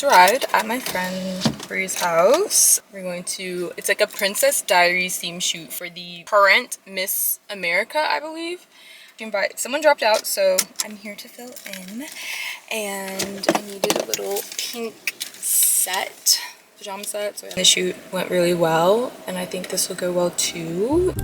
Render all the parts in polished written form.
Arrived at my friend Bree's house. We're going to, it's like a Princess Diaries theme shoot for the current Miss America, I believe. Someone dropped out, so I'm here to fill in. And I needed a little pink set, pajama set. So the shoot went really well, and I think this will go well too.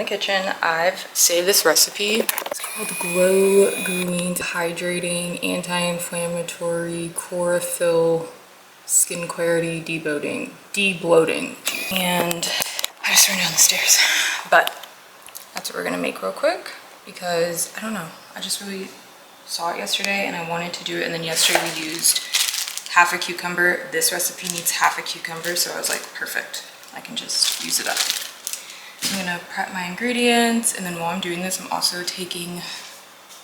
Kitchen. I've saved this recipe. It's called Glow Greens Hydrating Anti-Inflammatory Chlorophyll Skin Clarity Debloating. And I just ran down the stairs. But that's what we're gonna make real quick because I don't know. I just really saw it yesterday and I wanted to do it, and then yesterday we used half a cucumber. This recipe needs half a cucumber, so I was like, perfect. I can just use it up. I'm gonna prep my ingredients, and then while I'm doing this, I'm also taking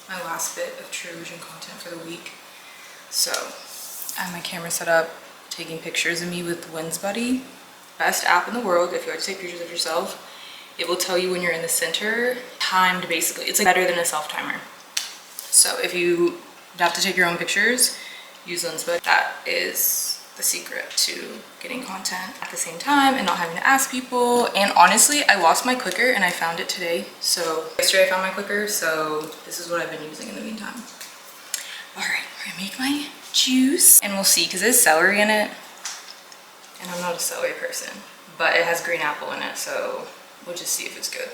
my last bit of True Vision content for the week. So I have my camera set up, taking pictures of me with Lens Buddy. Best app in the world if you like to take pictures of yourself. It will tell you when you're in the center, timed basically. It's like better than a self-timer. So if you have to take your own pictures, use Lens Buddy. That is the secret to getting content at the same time and not having to ask people. And honestly, I lost my clicker and I found it today. So yesterday I found my clicker, so this is what I've been using in the meantime. All right, we're gonna make my juice and we'll see, because there's celery in it and I'm not a celery person, but it has green apple in it, so we'll just see if it's good.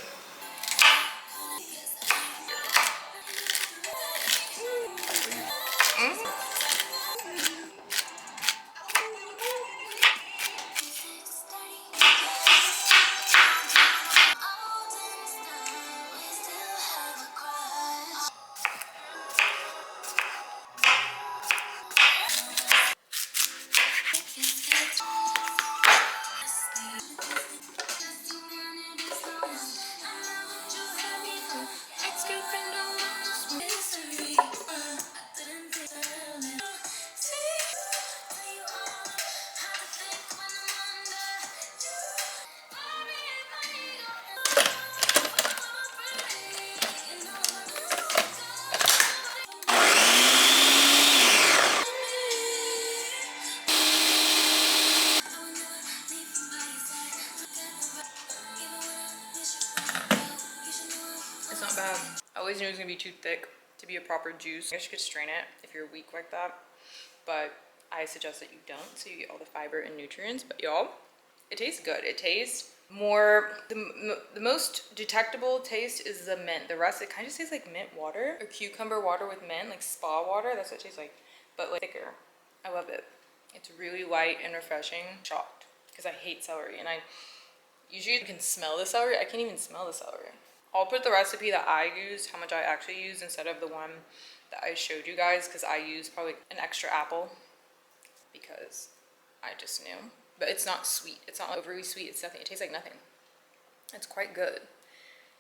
always knew it was gonna be too thick to be a proper juice. I guess you could strain it if you're weak like that, but I suggest that you don't, so you get all the fiber and nutrients. But y'all, it tastes good. It tastes more, the most detectable taste is the mint. The rest, it kind of tastes like mint water or cucumber water with mint, like spa water. That's what it tastes like, but like thicker. I love it. It's really light and refreshing. Shocked, because I hate celery, and I usually can smell the celery. I can't even smell the celery. I'll put the recipe that I used, how much I actually used instead of the one that I showed you guys, because I used probably an extra apple because I just knew. But it's not sweet. It's not overly sweet. It's nothing. It tastes like nothing. It's quite good.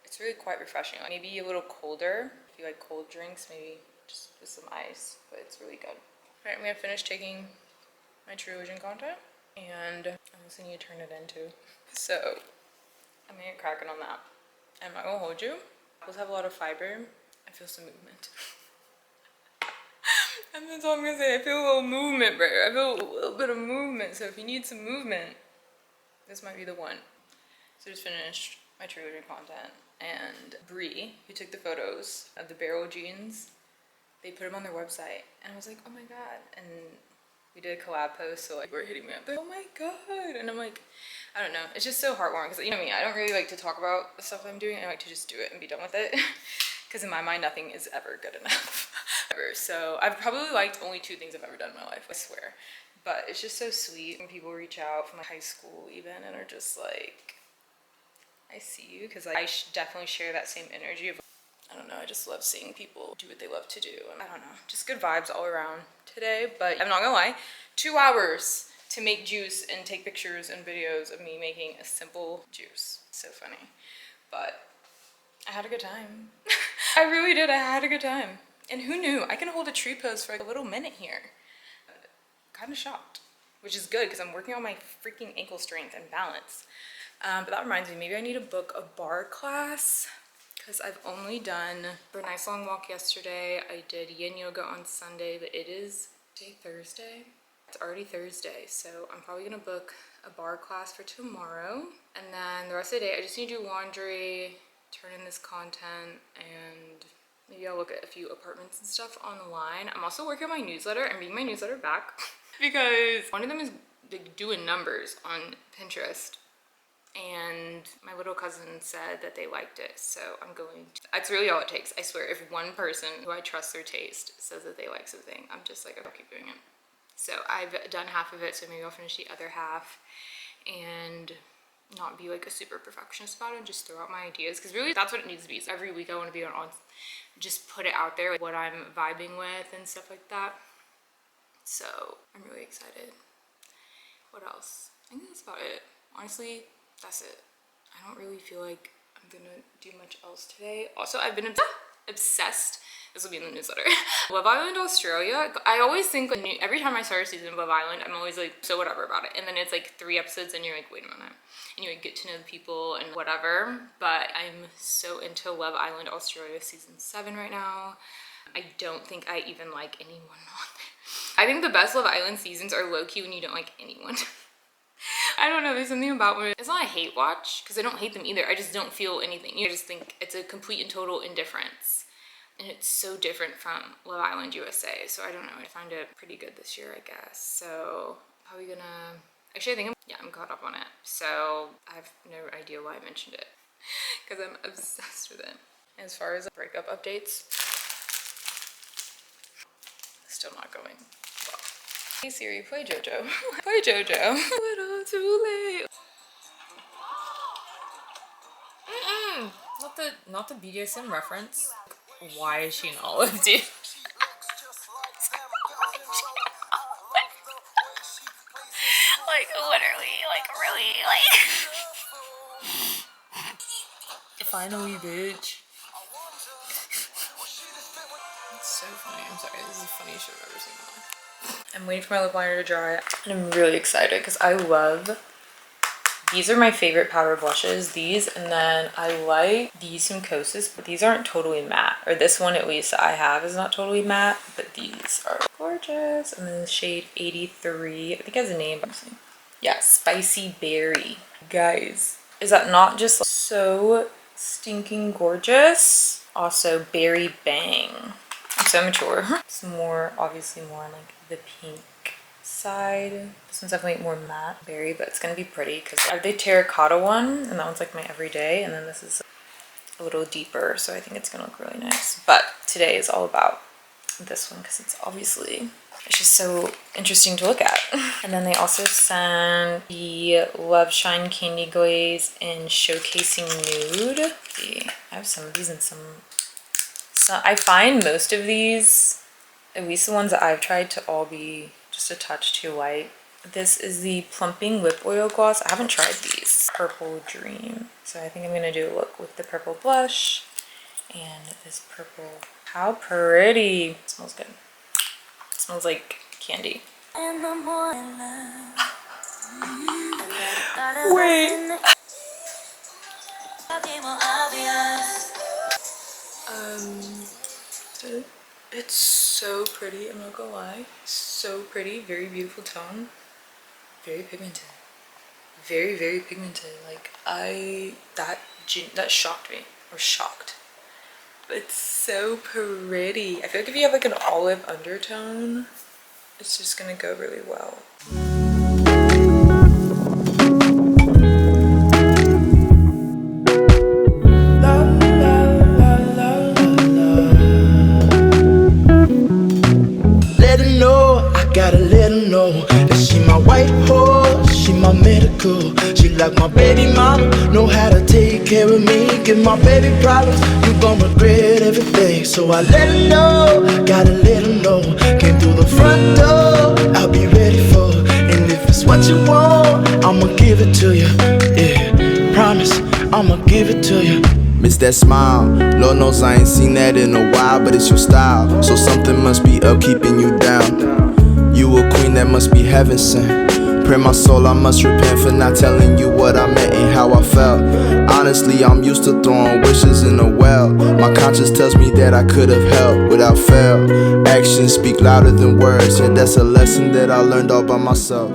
It's really quite refreshing. Maybe a little colder. If you like cold drinks, maybe just with some ice. But it's really good. All right, I'm gonna finish taking my True Illusion content, and I also need to turn it into. So I'm gonna get cracking on that. And I'm not gonna hold you. Apples have a lot of fiber. I feel some movement. And that's all I'm gonna say. I feel a little movement, bro. I feel a little bit of movement. So if you need some movement, this might be the one. So just finished my True Illusion content, and Brie, who took the photos of the barrel jeans, they put them on their website, and I was like, oh my god. And we did a collab post, so like we're hitting me up, like, oh my god. And I'm like, I don't know, it's just so heartwarming, because you know me, I don't really like to talk about the stuff I'm doing. I like to just do it and be done with it, because in my mind nothing is ever good enough. Ever. So I've probably liked only 2 things I've ever done in my life, I swear. But it's just so sweet when people reach out from like high school even and are just like, I see you, because like, I definitely share that same energy of, I don't know, I just love seeing people do what they love to do. And I don't know, just good vibes all around today. But I'm not gonna lie, 2 hours to make juice and take pictures and videos of me making a simple juice. So funny. But I had a good time. I really did, I had a good time. And who knew? I can hold a tree pose for like a little minute here. Kind of shocked, which is good because I'm working on my freaking ankle strength and balance. But that reminds me, maybe I need to book a bar class, because I've only done, for a nice long walk yesterday, I did yin yoga on Sunday, but it is today Thursday. It's already Thursday, so I'm probably gonna book a bar class for tomorrow. And then the rest of the day, I just need to do laundry, turn in this content, and maybe I'll look at a few apartments and stuff online. I'm also working on my newsletter. I'm reading my newsletter back because one of them is like doing numbers on Pinterest. And my little cousin said that they liked it, so I'm going to. That's really all it takes. I swear, if one person who I trust their taste says that they like something, I'm just like, I'll keep doing it. So I've done half of it, so maybe I'll finish the other half and not be like a super perfectionist about it and just throw out my ideas, because really that's what it needs to be. So every week I want to be on just put it out there, like what I'm vibing with and stuff like that. So I'm really excited. What else? I think that's about it. Honestly, that's it. I don't really feel like I'm gonna do much else today. Also, I've been obsessed. This will be in the newsletter. Love Island Australia. I always think every time I start a season of Love Island, I'm always like, so whatever about it. And then it's like 3 episodes and you're like, wait a minute. And you like get to know the people and whatever. But I'm so into Love Island Australia season 7 right now. I don't think I even like anyone on there. I think the best Love Island seasons are low-key when you don't like anyone. I don't know, there's something about when it's not a hate watch, because I don't hate them either. I just don't feel anything. You just think it's a complete and total indifference. And it's so different from Love Island USA. So I don't know, I find it pretty good this year, I guess. So probably gonna, actually I think I'm caught up on it. So I have no idea why I mentioned it, because I'm obsessed with it. As far as breakup updates, still not going well. Hey Siri, play JoJo. Play JoJo. A little too late. Not the BDSM reference. Why is she an olive, dude? Like literally, like really, like. Finally, bitch. It's so funny. I'm sorry. This is the funniest shit I've ever seen in my life. I'm waiting for my lip liner to dry, and I'm really excited because I love. These are my favorite powder blushes, these, and then I like these from Kosas, but these aren't totally matte, or this one at least I have is not totally matte, but these are gorgeous. And then the shade 83, I think it has a name. Yeah, Spicy Berry. Guys, is that not just so stinking gorgeous? Also Berry Bang. I'm so mature. It's more, obviously more on like the pink side. This one's definitely more matte berry, but it's gonna be pretty because I have the terracotta one, and that one's like my everyday, and then this is a little deeper, so I think it's gonna look really nice. But today is all about this one because it's obviously, it's just so interesting to look at. And then they also sent the Love Shine Candy Glaze in Showcasing Nude. See, I have some of these and some. So I find most of these, at least the ones that I've tried, to all be just a touch too light. This is the Plumping Lip Oil Gloss. I haven't tried these. Purple Dream. So I think I'm gonna do a look with the purple blush and this purple. How pretty. It smells good. It smells like candy. Wait. It's so pretty, I'm not gonna lie. So pretty, very beautiful tone. Very pigmented. Very, very pigmented. Like that shocked me, or shocked. But it's so pretty. I feel like if you have like an olive undertone, it's just gonna go really well. Gotta let her know that she my white horse, she my medical. She like my baby mama, know how to take care of me. Give my baby problems, you gon' regret everything. So I let her know, gotta let her know. Came through the front door, I'll be ready for her. And if it's what you want, I'ma give it to you. Yeah, promise, I'ma give it to you. Miss that smile, Lord knows I ain't seen that in a while, but it's your style, so something must be up keeping you down. You a queen that must be heaven sent. Pray my soul, I must repent for not telling you what I meant and how I felt. Honestly, I'm used to throwing wishes in a well. My conscience tells me that I could have helped without fail. Actions speak louder than words, and that's a lesson that I learned all by myself.